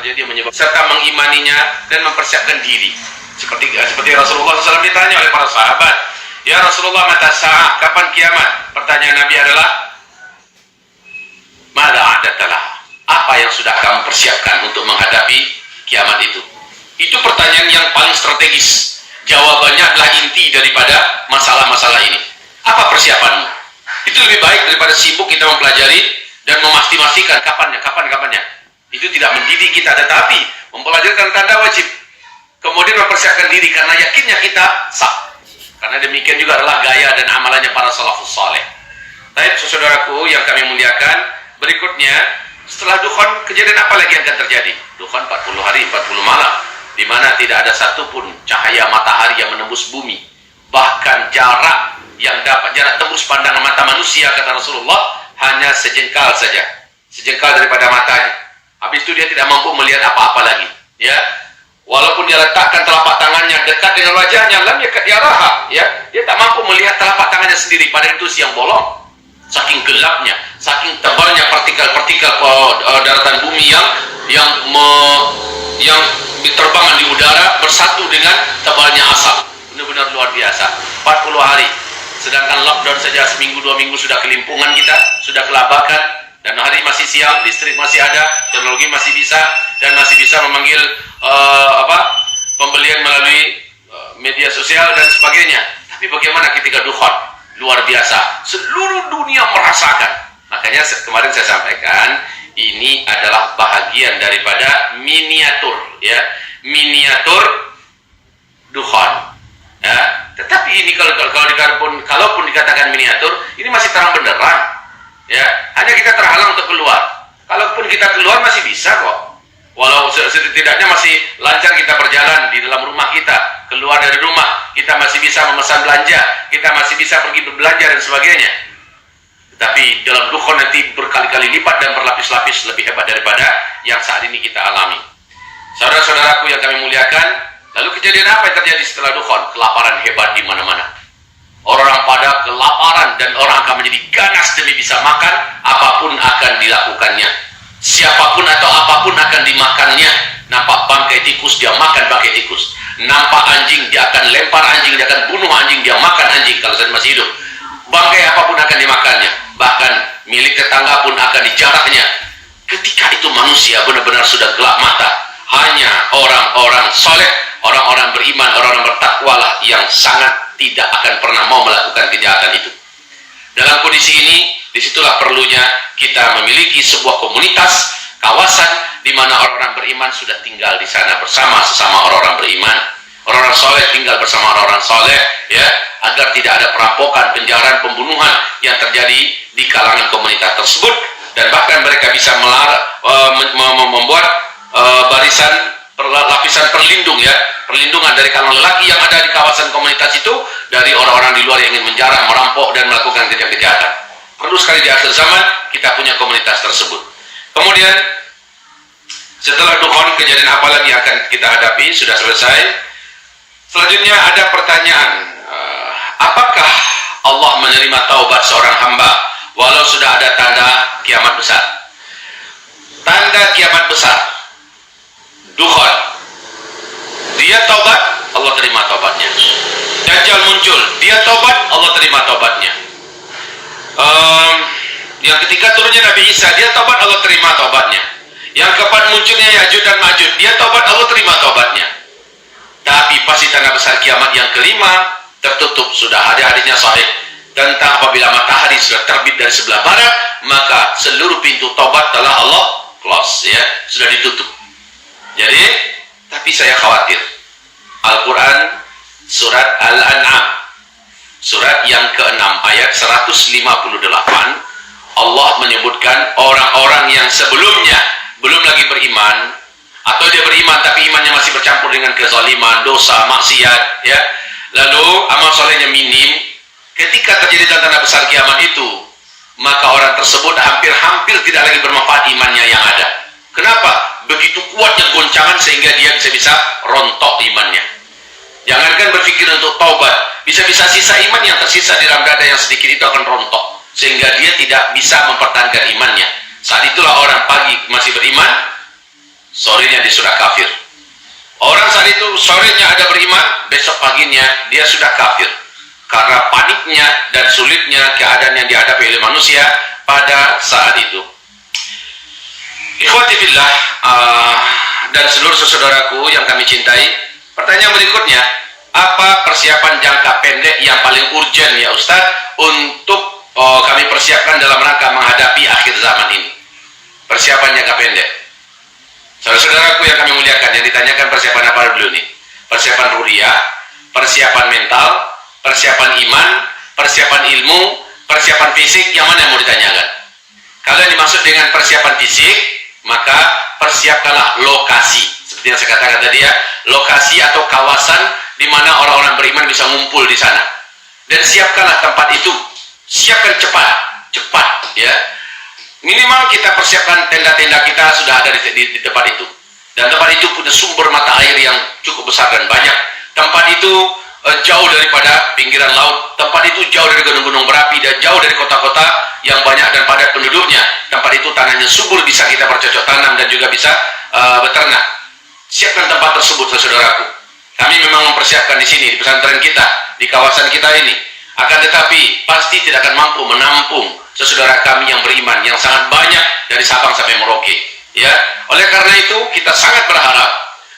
terjadi menyebabkan serta mengimaninya dan mempersiapkan diri. Seperti Rasulullah SAW ditanya oleh para sahabat, "Ya Rasulullah, mata sa'ah, kapan kiamat?" Pertanyaan Nabi adalah, "Mada adatalah?" Apa yang sudah kamu persiapkan untuk menghadapi kiamat itu? Itu pertanyaan yang paling strategis. Jawabannya adalah inti daripada masalah-masalah ini. Apa persiapanmu? Itu lebih baik daripada sibuk kita mempelajari dan memastikan kapannya. Itu tidak mendidik kita, tetapi mempelajari tanda wajib. Kemudian mempersiapkan diri karena yakinnya kita sah. Karena demikian juga adalah gaya dan amalannya para salafus saleh. Baik, saudaraku yang kami muliakan, berikutnya setelah Dukhan, kejadian apa lagi yang akan terjadi? Dukhan 40 hari, 40 malam, di mana tidak ada satupun cahaya matahari yang menembus bumi. Bahkan jarak tembus pandangan mata manusia, kata Rasulullah, hanya sejengkal saja. Sejengkal daripada matanya. Habis itu dia tidak mampu melihat apa-apa lagi. Ya, walaupun dia letakkan telapak tangannya dekat dengan wajahnya, lam yakad yaraha, ya, dia tak mampu melihat telapak tangannya sendiri. Padahal itu siang bolong. Saking gelapnya, saking tebalnya partikel-partikel daratan bumi yang berterbangan di udara bersatu dengan tebalnya asap. Benar-benar luar biasa. 40 hari. Sedangkan lockdown saja seminggu 2 minggu sudah kelimpungan kita, sudah kelabakan, dan hari masih siang, listrik masih ada, teknologi masih bisa, dan masih bisa memanggil pembelian melalui media sosial dan sebagainya. Tapi bagaimana ketika Dukhan? Luar biasa, seluruh dunia merasakan. Makanya kemarin saya sampaikan, ini adalah bahagian daripada miniatur, ya, miniatur Dukhan. Ya, tetapi ini kalaupun dikatakan miniatur, ini masih terang benderang. Ya, hanya kita terhalang untuk keluar. Kalaupun kita keluar masih bisa kok. Walau setidaknya masih lancar kita berjalan di dalam rumah kita, keluar dari rumah, kita masih bisa memesan belanja, kita masih bisa pergi berbelanja dan sebagainya. Tetapi dalam Dukhan nanti berkali-kali lipat dan berlapis-lapis lebih hebat daripada yang saat ini kita alami. Saudara-saudaraku yang kami muliakan, lalu kejadian apa yang terjadi setelah Dukhan? Kelaparan hebat di mana-mana. Orang pada kelaparan dan orang akan menjadi ganas demi bisa makan, apapun akan dilakukannya. Siapapun atau apapun akan dimakannya. Nampak bangkai tikus, dia makan bangkai tikus. Nampak anjing, dia akan lempar anjing, dia akan bunuh anjing, dia makan anjing kalau saya masih hidup. Bangkai apapun akan dimakannya. Bahkan milik tetangga pun akan dijaraknya. Ketika itu manusia benar-benar sudah gelap mata. Hanya orang-orang soleh, orang-orang beriman, orang-orang bertakwalah yang sangat tidak akan pernah mau melakukan kejahatan itu. Dalam kondisi ini, disitulah perlunya kita memiliki sebuah komunitas, kawasan di mana orang-orang beriman sudah tinggal di sana bersama sesama orang-orang beriman. Orang-orang soleh tinggal bersama orang-orang soleh, ya, agar tidak ada perampokan, penjarahan, pembunuhan yang terjadi di kalangan komunitas tersebut, dan bahkan mereka bisa membuat barisan lapisan perlindung, ya, perlindungan dari kalangan lelaki yang ada di kawasan komunitas itu dari orang-orang di luar yang ingin menjarah, merampok dan melakukan kejahatan. Perlu sekali di akhir zaman kita punya komunitas tersebut. Kemudian setelah Dukhan, kejadian apa lagi yang akan kita hadapi? Sudah selesai. Selanjutnya ada pertanyaan, apakah Allah menerima taubat seorang hamba walau sudah ada tanda kiamat besar? Tanda kiamat besar, Dukhan, dia taubat, Allah terima taubatnya. Dajjal muncul, dia taubat, Allah terima taubatnya. Yang ketiga turunnya Nabi Isa, dia taubat, Allah terima taubatnya. Yang keempat munculnya Ya'juj dan Ma'juj, dia taubat, Allah terima taubatnya. Tapi pasti tanda besar kiamat yang kelima tertutup. Sudah ada hadisnya sahih tentang apabila matahari sudah terbit dari sebelah barat, maka seluruh pintu taubat telah Allah close, ya, sudah ditutup. Jadi, tapi saya khawatir. Al-Quran surat Al-An'am, surat yang ke-6 ayat 158, Allah menyebutkan orang-orang yang sebelumnya belum lagi beriman, atau dia beriman tapi imannya masih bercampur dengan kezaliman, dosa, maksiat, ya, lalu amal solehnya minim. Ketika terjadi tanda besar kiamat itu, maka orang tersebut hampir-hampir tidak lagi bermanfaat imannya yang ada. Kenapa? Begitu kuatnya goncangan sehingga dia bisa rontok imannya. Jangankan berpikir untuk taubat, bisa-bisa sisa iman yang tersisa di dalam dada yang sedikit itu akan rontok, sehingga dia tidak bisa mempertahankan imannya. Saat itulah orang pagi masih beriman, sorenya dia sudah kafir. Orang saat itu sorenya ada beriman, besok paginya dia sudah kafir karena paniknya dan sulitnya keadaan yang dihadapi oleh manusia pada saat itu. Ikhwati fillah dan seluruh saudaraku yang kami cintai, pertanyaan berikutnya, apa persiapan jangka pendek yang paling urgent ya Ustadz untuk kami persiapkan dalam rangka menghadapi akhir zaman ini? Persiapan jangka pendek. Saudara-saudaraku yang kami muliakan, yang ditanyakan persiapan apa dulu nih? Persiapan ruhiyah, persiapan mental, persiapan iman, persiapan ilmu, persiapan fisik, yang mana yang mau ditanyakan? Kalau yang dimaksud dengan persiapan fisik, maka persiapkanlah lokasi. Seperti yang saya katakan tadi ya, lokasi atau kawasan di mana orang-orang beriman bisa ngumpul di sana. Dan siapkanlah tempat itu. Siapkan cepat ya. Minimal kita persiapkan tenda-tenda kita sudah ada di tempat itu. Dan tempat itu punya sumber mata air yang cukup besar dan banyak. Tempat itu jauh daripada pinggiran laut. Tempat itu jauh dari gunung-gunung berapi dan jauh dari kota-kota yang banyak dan padat penduduknya. Tempat itu tanahnya subur, bisa kita bercocok tanam dan juga bisa beternak. Siapkan tempat tersebut, saudaraku. Kami memang mempersiapkan di sini, di pesantren kita, di kawasan kita ini. Akan tetapi pasti tidak akan mampu menampung saudara kami yang beriman yang sangat banyak dari Sabang sampai Merauke. Ya, oleh karena itu kita sangat berharap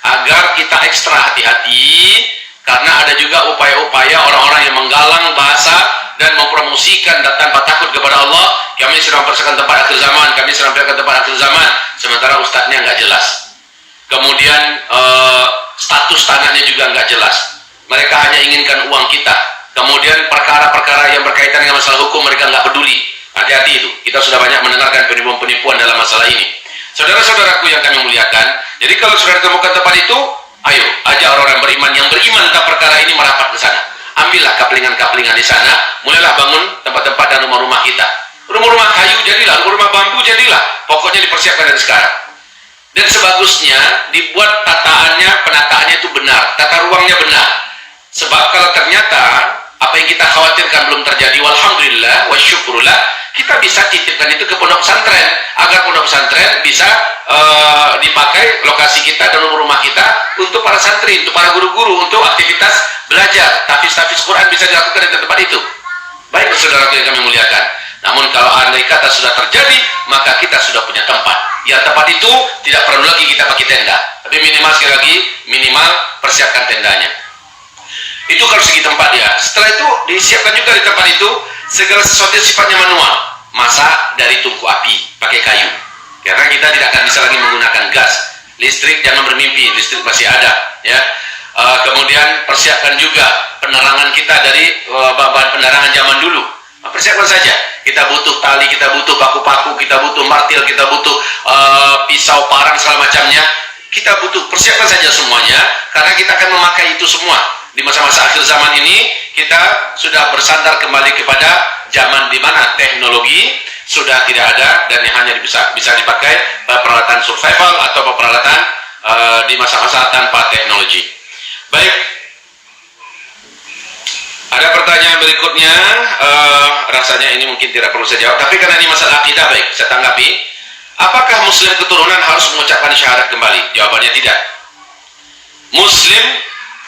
agar kita ekstra hati-hati, karena ada juga upaya-upaya orang-orang yang menggalang bahasa dan mempromosikan dan tanpa takut kepada Allah. Kami sedang mempersiapkan tempat akhir zaman, kami sedang mempersiapkan tempat akhir zaman, sementara ustadznya nggak jelas. Kemudian status tanahnya juga nggak jelas. Mereka hanya inginkan uang kita. Kemudian perkara-perkara yang berkaitan dengan masalah hukum mereka nggak peduli. Hati-hati itu. Kita sudah banyak mendengarkan penipuan-penipuan dalam masalah ini. Saudara-saudaraku yang kami muliakan, jadi kalau sudah ditemukan tempat itu, ayo ajak orang-orang beriman yang beriman tentang perkara ini merapat ke sana. Ambillah kaplingan-kaplingan di sana, mulailah bangun tempat-tempat dan rumah-rumah kita. Rumah-rumah kayu jadilah, rumah bambu jadilah. Pokoknya dipersiapkan dari sekarang. Dan sebagusnya dibuat penataannya itu benar, tata ruangnya benar. Sebab kalau ternyata apa yang kita khawatirkan belum terjadi, walhamdulillah wa syukurullah, kita bisa titipkan itu ke pondok pesantren agar pondok pesantren bisa dipakai lokasi kita dan rumah kita untuk para santri, untuk para guru-guru, untuk aktivitas belajar. Tahfiz Quran bisa dilakukan di tempat itu. Baik saudara yang kami muliakan. Namun kalau andai kata sudah terjadi, maka kita sudah punya tempat. Ya, tempat itu tidak perlu lagi kita pakai tenda, tapi minimal sekali lagi, minimal persiapkan tendanya. Itu kalau segi tempat ya. Setelah itu disiapkan juga di tempat itu segala sesuatu yang sifatnya manual. Masak dari tungku api pakai kayu, karena kita tidak akan bisa lagi menggunakan gas. Listrik jangan bermimpi, listrik masih ada ya. Kemudian persiapkan juga penerangan kita dari bahan penerangan zaman dulu. Persiapkan saja. Kita butuh tali, kita butuh paku-paku, kita butuh martil, kita butuh pisau, parang, segala macamnya. Kita butuh, persiapkan saja semuanya, karena kita akan memakai itu semua. Di masa-masa akhir zaman ini, kita sudah bersandar kembali kepada zaman di mana teknologi sudah tidak ada dan yang hanya bisa dipakai peralatan survival atau peralatan di masa-masa tanpa teknologi. Baik. Ada pertanyaan berikutnya, rasanya ini mungkin tidak perlu saya jawab, tapi karena ini masalah akidah, baik, saya tanggapi. Apakah muslim keturunan harus mengucapkan syahadat kembali? Jawabannya tidak. Muslim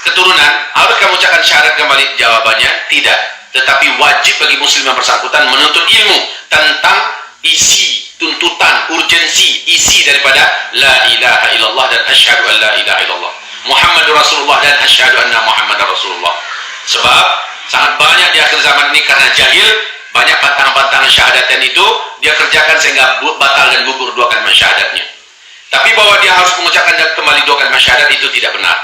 keturunan haruslah mengucapkan syahadat kembali? Jawabannya tidak. Tetapi wajib bagi muslim yang bersangkutan menuntut ilmu tentang isi, tuntutan, urgensi, isi daripada la ilaha illallah dan asyhadu an la ilaha illallah Muhammadur Rasulullah dan asyhadu anna Muhammadar Rasulullah. Sebab sangat banyak di akhir zaman ini karena jahil, banyak pantangan-pantangan syahadatan itu dia kerjakan sehingga batal dan gugur dua kalimat syahadatnya. Tapi bahwa dia harus mengucapkan kembali dua kalimat syahadat itu tidak benar.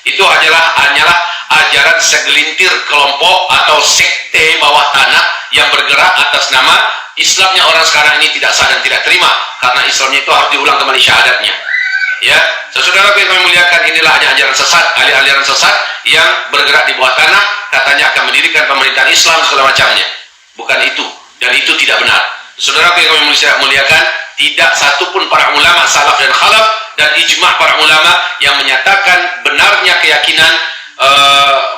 Itu hanyalah ajaran segelintir kelompok atau sekte bawah tanah yang bergerak atas nama Islamnya. Orang sekarang ini tidak sah dan tidak terima karena Islamnya itu harus diulang kembali syahadatnya. Ya, saudara yang kami muliakan, inilah ajaran sesat, aliran sesat yang bergerak di bawah tanah, katanya akan mendirikan pemerintahan Islam segala macamnya. Bukan itu, dan itu tidak benar. Saudara yang kami muliakan, tidak satupun para ulama salaf dan khalaf dan ijma' para ulama yang menyatakan benarnya keyakinan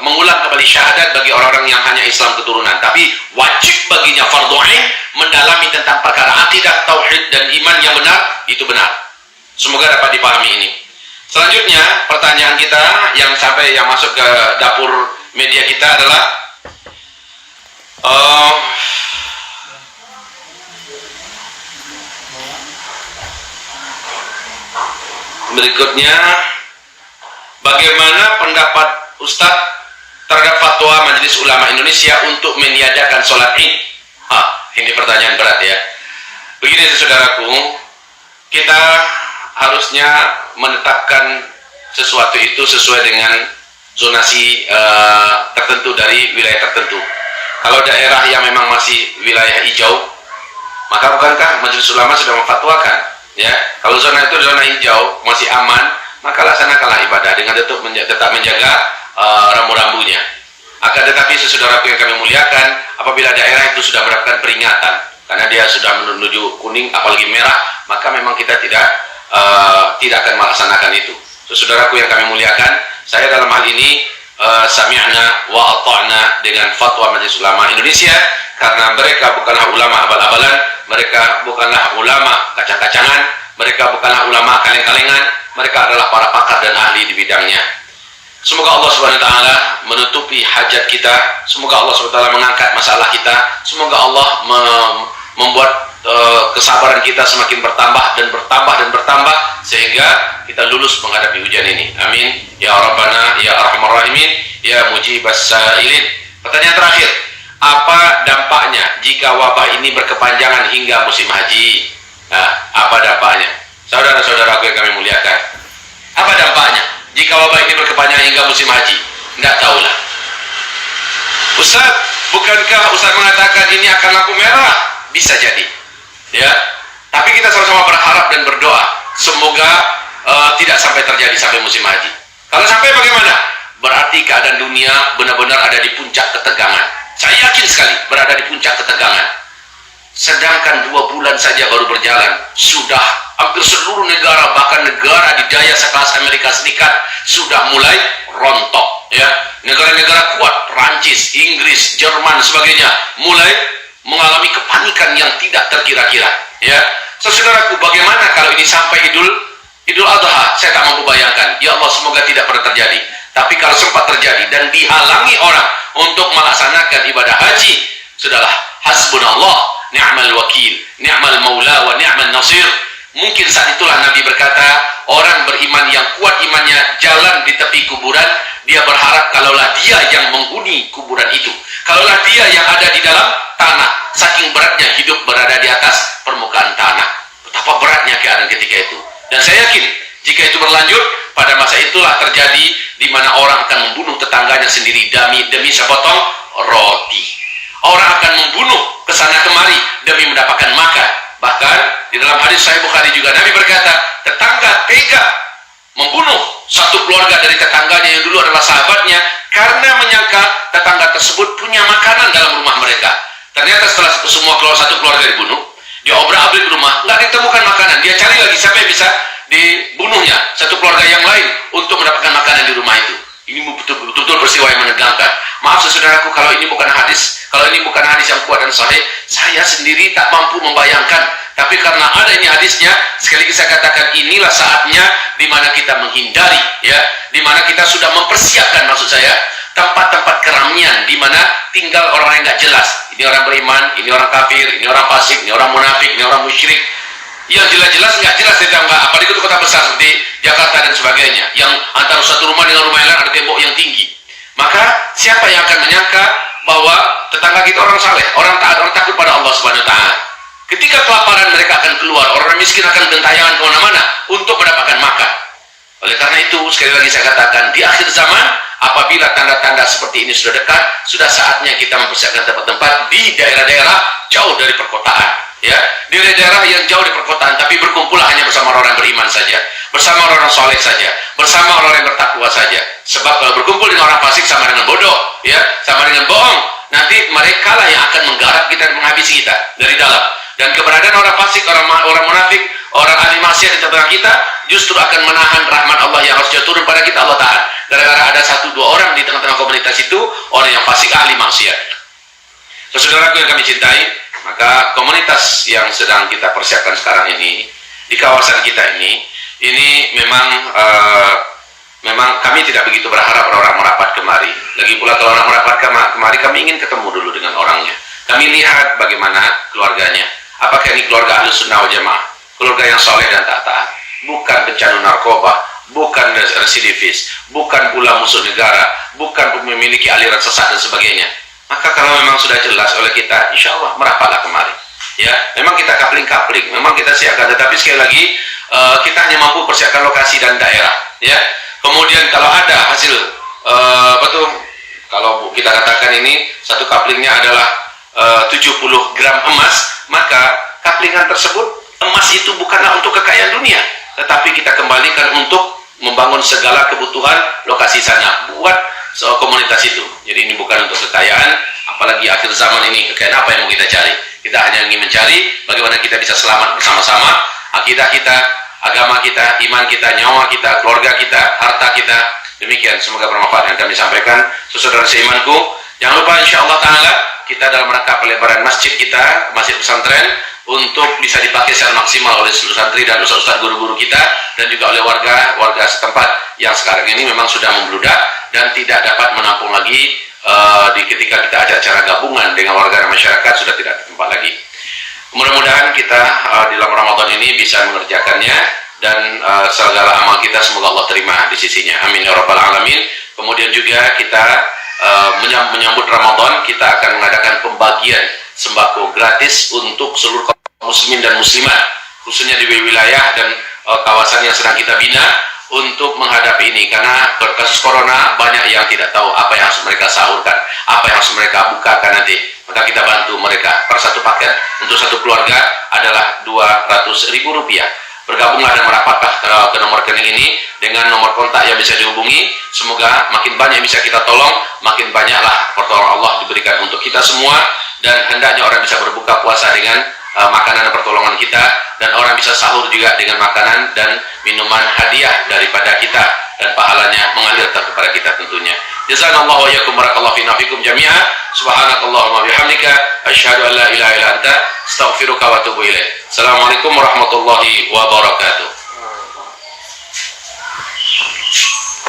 mengulang kembali syahadat bagi orang-orang yang hanya Islam keturunan. Tapi wajib baginya fardhu ain mendalami tentang perkara akidah, tauhid dan iman yang benar, itu benar. Semoga dapat dipahami ini. Selanjutnya, pertanyaan kita yang masuk ke dapur media kita adalah berikutnya, bagaimana pendapat Ustadz terhadap fatwa Majelis Ulama Indonesia untuk meniadakan sholat Id? Ini pertanyaan berat ya. Begini saudaraku, kita harusnya menetapkan sesuatu itu sesuai dengan zonasi tertentu dari wilayah tertentu. Kalau daerah yang memang masih wilayah hijau, maka bukankah Majelis Ulama sudah memfatwakan, ya? Kalau zona itu zona hijau masih aman, maka laksanakanlah ibadah dengan tetap menjaga rambu-rambunya. Akan tetapi saudaraku yang kami muliakan, apabila daerah itu sudah mendapatkan peringatan karena dia sudah menuju kuning apalagi merah, maka memang kita tidak akan melaksanakan itu. Saudaraku yang kami muliakan, saya dalam hal ini sami'na wa ata'na dengan fatwa Majelis Ulama Indonesia, karena mereka bukanlah ulama abal-abalan, mereka bukanlah ulama kacang-kacangan, mereka bukanlah ulama kaleng-kalengan, mereka adalah para pakar dan ahli di bidangnya. Semoga Allah Subhanahu wa taala menutupi hajat kita, semoga Allah Subhanahu wa taala mengangkat masalah kita, semoga Allah membuat kesabaran kita semakin bertambah dan bertambah sehingga kita lulus menghadapi ujian ini. Amin ya rabbana ya arhamar rahimin ya mujibas sa'ilin. Pertanyaan terakhir, apa dampaknya jika wabah ini berkepanjangan hingga musim haji? Apa dampaknya? Saudara-saudaraku yang kami muliakan, apa dampaknya jika wabah ini berkepanjangan hingga musim haji? Tidak tahulah. Ustaz, bukankah Ustaz mengatakan ini akan lampu merah? Bisa jadi, ya. Tapi kita sama-sama berharap dan berdoa semoga tidak sampai terjadi sampai musim haji. Kalau sampai bagaimana? Berarti keadaan dunia benar-benar ada di puncak ketegangan. Saya yakin sekali berada di puncak ketegangan. Sedangkan 2 bulan saja baru berjalan, sudah hampir seluruh negara, bahkan negara adidaya sekelas Amerika Serikat sudah mulai rontok, ya. Negara-negara kuat, Prancis, Inggris, Jerman, sebagainya, mulai mengalami kepanikan yang tidak terkira-kira, ya. Saudaraku, bagaimana kalau ini sampai Idul Adha? Saya tak mampu bayangkan. Ya Allah, semoga tidak pernah terjadi. Tapi kalau sempat terjadi dan dihalangi orang untuk melaksanakan ibadah haji, sudahlah, hasbunallah ni'mal wakil, ni'mal maula wa ni'mal nasir. Mungkin saat itulah Nabi berkata, orang beriman yang kuat imannya jalan di tepi kuburan, dia berharap kalaulah dia yang menghuni kuburan itu, kalaulah dia yang ada di dalam tanah, saking beratnya hidup berada di atas permukaan tanah. Betapa beratnya keadaan ketika itu. Dan saya yakin jika itu berlanjut, pada masa itulah terjadi di mana orang akan membunuh tetangganya sendiri demi sepotong roti. Orang akan membunuh kesana kemari demi mendapatkan makan. Bahkan di dalam hadis Sahih Bukhari juga Nabi berkata, tetangga tega membunuh satu keluarga dari tetangganya yang dulu adalah sahabatnya karena menyangka tetangga tersebut punya makanan dalam rumah mereka. Ternyata setelah semua satu keluarga dibunuh, dia obrak-abrik rumah, nggak ditemukan makanan. Dia cari lagi siapa yang bisa dibunuhnya satu keluarga yang lain untuk mendapatkan makanan di rumah itu. Ini betul-betul peristiwa yang menegangkan. Maaf saudaraku, kalau ini bukan hadis yang kuat dan sahih, saya sendiri tak mampu membayangkan. Tapi karena ada ini hadisnya, sekali lagi saya katakan inilah saatnya di mana kita menghindari, ya, di mana kita sudah mempersiapkan, maksud saya, tempat-tempat keramaian di mana tinggal orang yang nggak jelas. Ini orang beriman, ini orang kafir, ini orang fasik, ini orang munafik, ini orang musyrik. Yang jelas-jelas nggak jelas tetangga, apalagi itu kota besar seperti Jakarta dan sebagainya, yang antara satu rumah dengan rumah yang lain ada tembok yang tinggi. Maka siapa yang akan menyangka bahwa tetangga kita orang saleh, orang taat, orang takut pada Allah Subhanahu wa taala. Ketika kelaparan mereka akan keluar, orang miskin akan gentayangan kemana-mana untuk mendapatkan makan. Oleh karena itu, sekali lagi saya katakan, di akhir zaman, apabila tanda-tanda seperti ini sudah dekat, sudah saatnya kita mempersiapkan tempat-tempat di daerah-daerah jauh dari perkotaan, ya, di daerah yang jauh dari perkotaan, tapi berkumpul hanya bersama orang beriman saja, bersama orang soleh saja, bersama orang yang bertakwa saja. Sebab kalau berkumpul dengan orang fasik sama dengan bodoh, ya, sama dengan bohong, nanti mereka lah yang akan menggarap kita dan menghabisi kita dari dalam. Dan keberadaan orang fasik, orang munafik, orang ahli maksiat di tengah kita justru akan menahan rahmat Allah yang harusnya turun pada kita, Allah tahan. Gara-gara ada 1-2 orang di tengah-tengah komunitas itu, orang yang fasik ahli maksiat. Saudaraku yang kami cintai, maka komunitas yang sedang kita persiapkan sekarang ini, di kawasan kita ini, ini memang kami tidak begitu berharap orang merapat kemari. Lagi pula kalau orang merapat kemari, kami ingin ketemu dulu dengan orangnya. Kami lihat bagaimana keluarganya. Apakah ini keluarga Ahlus Sunnah wal Jamaah, keluarga yang soleh dan taat, bukan pencandu narkoba, bukan residivis, bukan pula musuh negara, bukan memiliki aliran sesat dan sebagainya. Maka kalau memang sudah jelas oleh kita, insya Allah merapatlah kemari. Ya, memang kita kapling-kapling, memang kita siapkan, tetapi sekali lagi kita hanya mampu persiapkan lokasi dan daerah. Ya, kemudian kalau ada hasil kalau kita katakan ini satu kaplingnya adalah 70 gram emas, maka kaplingan tersebut, emas itu bukanlah untuk kekayaan dunia, tetapi kita kembalikan untuk membangun segala kebutuhan lokasi sana buat komunitas itu. Jadi ini bukan untuk kekayaan, apalagi akhir zaman ini kekayaan apa yang mau kita cari? Kita hanya ingin mencari bagaimana kita bisa selamat bersama-sama, akidah kita, agama kita, iman kita, nyawa kita, keluarga kita, harta kita. Demikian, semoga bermanfaat yang kami sampaikan. Saudara seimanku, jangan lupa insyaallah ta'ala kita dalam rangka pelebaran masjid kita, masjid pesantren, untuk bisa dipakai secara maksimal oleh seluruh santri dan ustaz-ustaz guru-guru kita, dan juga oleh warga setempat yang sekarang ini memang sudah membludak dan tidak dapat menampung lagi ketika kita acara-acara gabungan dengan warga dan masyarakat sudah tidak tempat lagi. Mudah-mudahan kita di dalam Ramadan ini bisa mengerjakannya, dan segala amal kita semoga Allah terima di sisinya. Amin ya rabbal alamin. Kemudian juga kita menyambut Ramadan, kita akan mengadakan pembagian sembako gratis untuk seluruh kaum muslimin dan muslimat, khususnya di wilayah dan kawasan yang sedang kita bina untuk menghadapi ini, karena kasus corona banyak yang tidak tahu apa yang harus mereka sahurkan, apa yang harus mereka bukakan nanti. Maka kita bantu mereka. Per satu paket untuk satu keluarga adalah Rp200.000. Bergabunglah dan merapatlah ke nomor rekening ini dengan nomor kontak yang bisa dihubungi. Semoga makin banyak bisa kita tolong, makin banyaklah pertolongan Allah diberikan untuk kita semua, dan hendaknya orang bisa berbuka puasa dengan makanan dan pertolongan kita, dan orang bisa sahur juga dengan makanan dan minuman hadiah daripada kita, dan pahalanya mengalir kepada kita tentunya. Jazakallahu wa iyyakum barakallahu fiikum jami'a. Subhanakallahumma bihamdika asyhadu an la ilaha illa anta astaghfiruka wa atubu ilaik. Assalamualaikum warahmatullahi wabarakatuh.